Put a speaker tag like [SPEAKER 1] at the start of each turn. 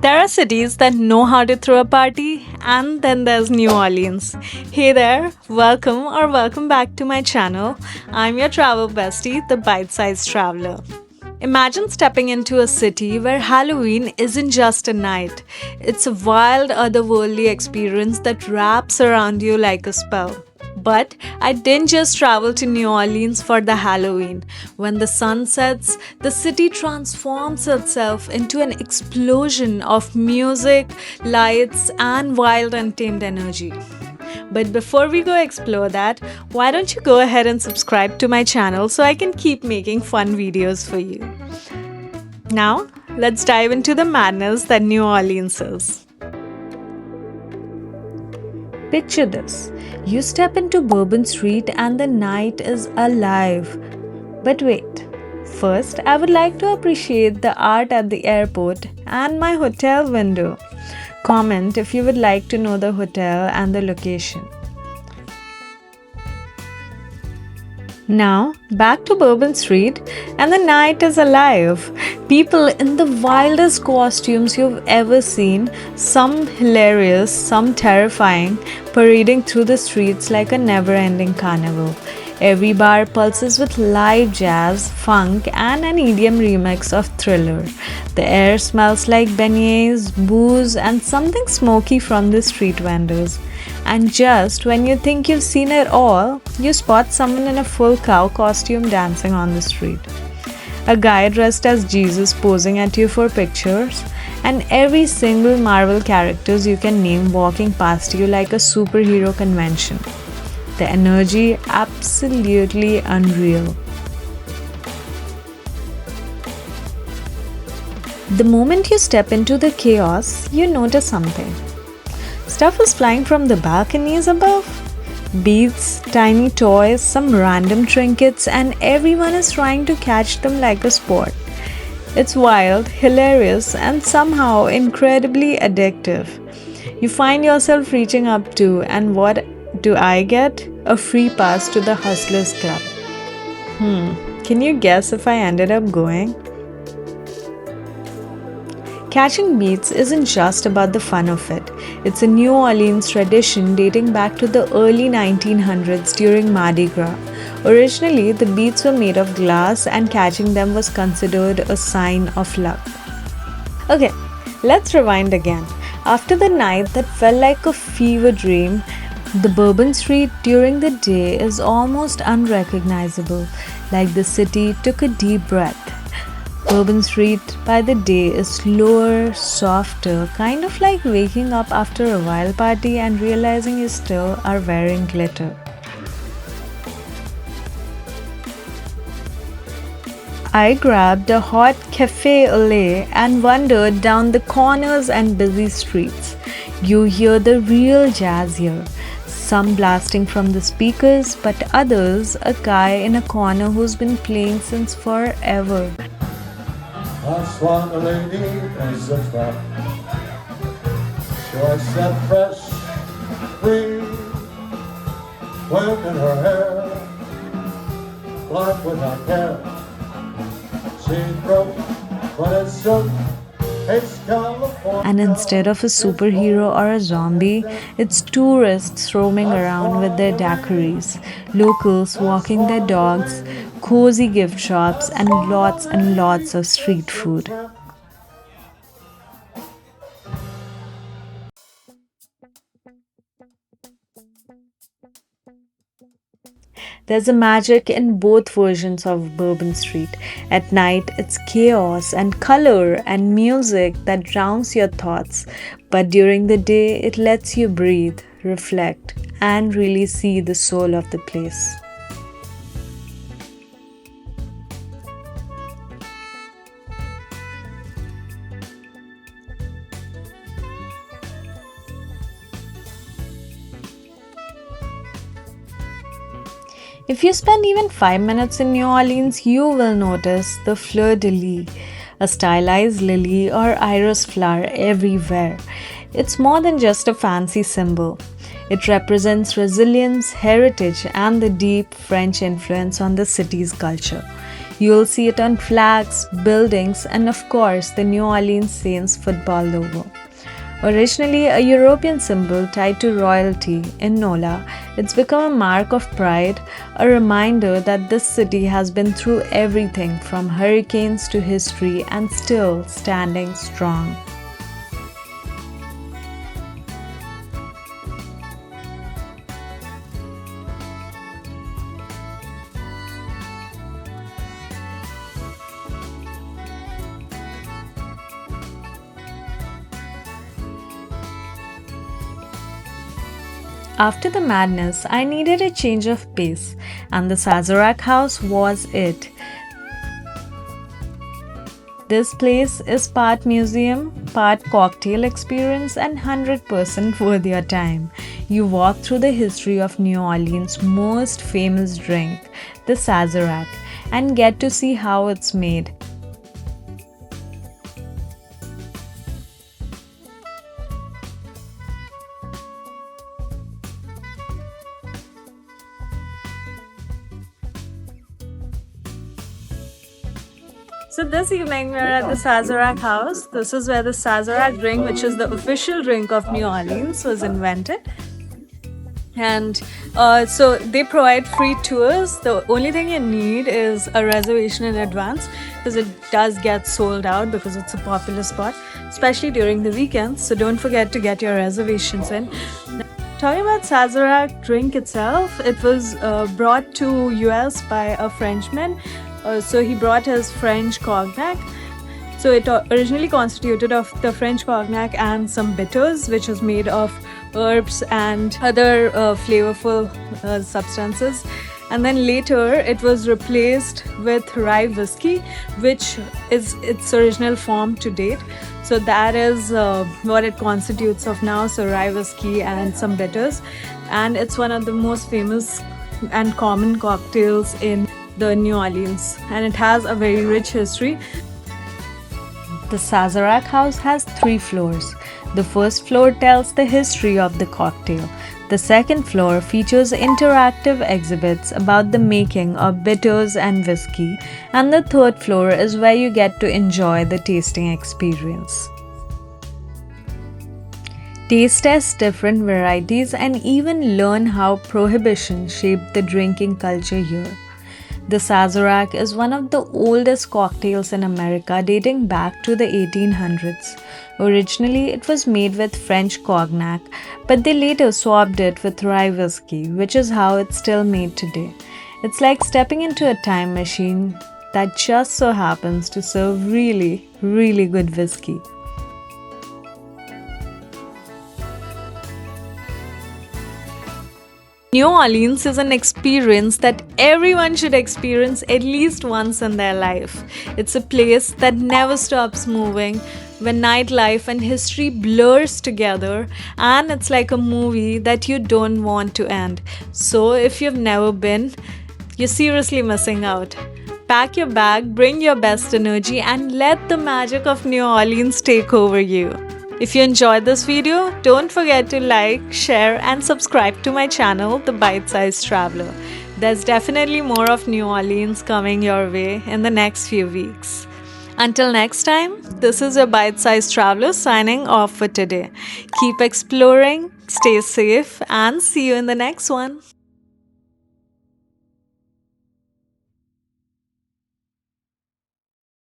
[SPEAKER 1] There are cities that know how to throw a party, and then there's New Orleans. Hey there, welcome back to my channel. I'm your travel bestie, the bite sized traveler. Imagine stepping into a city where Halloween isn't just a night, it's a wild, otherworldly experience that wraps around you like a spell. But I didn't just travel to New Orleans for the Halloween. When the sun sets, the city transforms itself into an explosion of music, lights, and wild untamed energy. But before we go explore that, why don't you go ahead and subscribe to my channel so I can keep making fun videos for you. Now, let's dive into the madness that New Orleans is. Picture this. You step into Bourbon Street and the night is alive. But wait, first I would like to appreciate the art at the airport and my hotel window. Comment if you would like to know the hotel and the location. Now, back to Bourbon Street, and the night is alive. People in the wildest costumes you've ever seen, some hilarious, some terrifying, parading through the streets like a never-ending carnival. Every bar pulses with live jazz, funk, and an EDM remix of Thriller. The air smells like beignets, booze, and something smoky from the street vendors. And just when you think you've seen it all, you spot someone in a full cow costume dancing on the street. A guy dressed as Jesus posing at you for pictures, and every single Marvel characters you can name walking past you like a superhero convention. The energy absolutely unreal. The moment you step into the chaos, you notice something. Stuff is flying from the balconies above. Beads, tiny toys, some random trinkets, and everyone is trying to catch them like a sport. It's wild, hilarious, and somehow incredibly addictive. You find yourself reaching up to, and what do I get? A free pass to the Hustlers Club. Can you guess if I ended up going? Catching beats isn't just about the fun of it. It's a New Orleans tradition dating back to the early 1900s during Mardi Gras. Originally, the beats were made of glass and catching them was considered a sign of luck. Okay, let's rewind again. After the night that felt like a fever dream, the Bourbon Street during the day is almost unrecognizable, like the city took a deep breath. Bourbon Street by the day is slower, softer, kind of like waking up after a wild party and realizing you still are wearing glitter. I grabbed a hot cafe au lait and wandered down the corners and busy streets. You hear the real jazz here. Some blasting from the speakers, but others a guy in a corner who's been playing since forever.
[SPEAKER 2] I swan the lady is a trap. Shorts and fresh, free, wet in her hair, black without care. She broke, but it's shook. It's California.
[SPEAKER 1] And instead of a superhero or a zombie, it's tourists roaming around with their daiquiris, locals walking their dogs, cozy gift shops, and lots of street food. There's a magic in both versions of Bourbon Street. At night, it's chaos and color and music that drowns your thoughts. But during the day, it lets you breathe, reflect, and really see the soul of the place. If you spend even 5 minutes in New Orleans, you will notice the fleur-de-lis, a stylized lily or iris flower everywhere. It's more than just a fancy symbol. It represents resilience, heritage, and the deep French influence on the city's culture. You'll see it on flags, buildings, and of course, the New Orleans Saints football logo. Originally a European symbol tied to royalty in NOLA, it's become a mark of pride, a reminder that this city has been through everything from hurricanes to history and still standing strong. After the madness, I needed a change of pace, and the Sazerac House was it. This place is part museum, part cocktail experience, and 100% worth your time. You walk through the history of New Orleans' most famous drink, the Sazerac, and get to see how it's made. So this evening we're at the Sazerac House. This is where the Sazerac drink, which is the official drink of New Orleans, was invented. And so they provide free tours. The only thing you need is a reservation in advance because it does get sold out because it's a popular spot, especially during the weekends. So don't forget to get your reservations in. Talking about Sazerac drink itself, it was brought to US by a Frenchman. So he brought his French cognac. So it originally constituted of the French cognac and some bitters, which was made of herbs and other flavorful substances. And then later it was replaced with rye whiskey, which is its original form to date. So that is what it constitutes of now. So rye whiskey and some bitters. And it's one of the most famous and common cocktails in the New Orleans, and it has a very rich history. The Sazerac House has 3 floors. The first floor tells the history of the cocktail. The second floor features interactive exhibits about the making of bitters and whiskey, and the third floor is where you get to enjoy the tasting experience. Taste test different varieties and even learn how prohibition shaped the drinking culture here. The Sazerac is one of the oldest cocktails in America, dating back to the 1800s. Originally, it was made with French cognac, but they later swapped it with rye whiskey, which is how it's still made today. It's like stepping into a time machine that just so happens to serve really, really good whiskey. New Orleans is an experience that everyone should experience at least once in their life. It's a place that never stops moving, where nightlife and history blurs together, and it's like a movie that you don't want to end. So if you've never been, you're seriously missing out. Pack your bag, bring your best energy, and let the magic of New Orleans take over you. If you enjoyed this video, don't forget to like, share, and subscribe to my channel, The Bite-Sized Traveler. There's definitely more of New Orleans coming your way in the next few weeks. Until next time, this is your Bite-Sized Traveler signing off for today. Keep exploring, stay safe, and see you in the next one.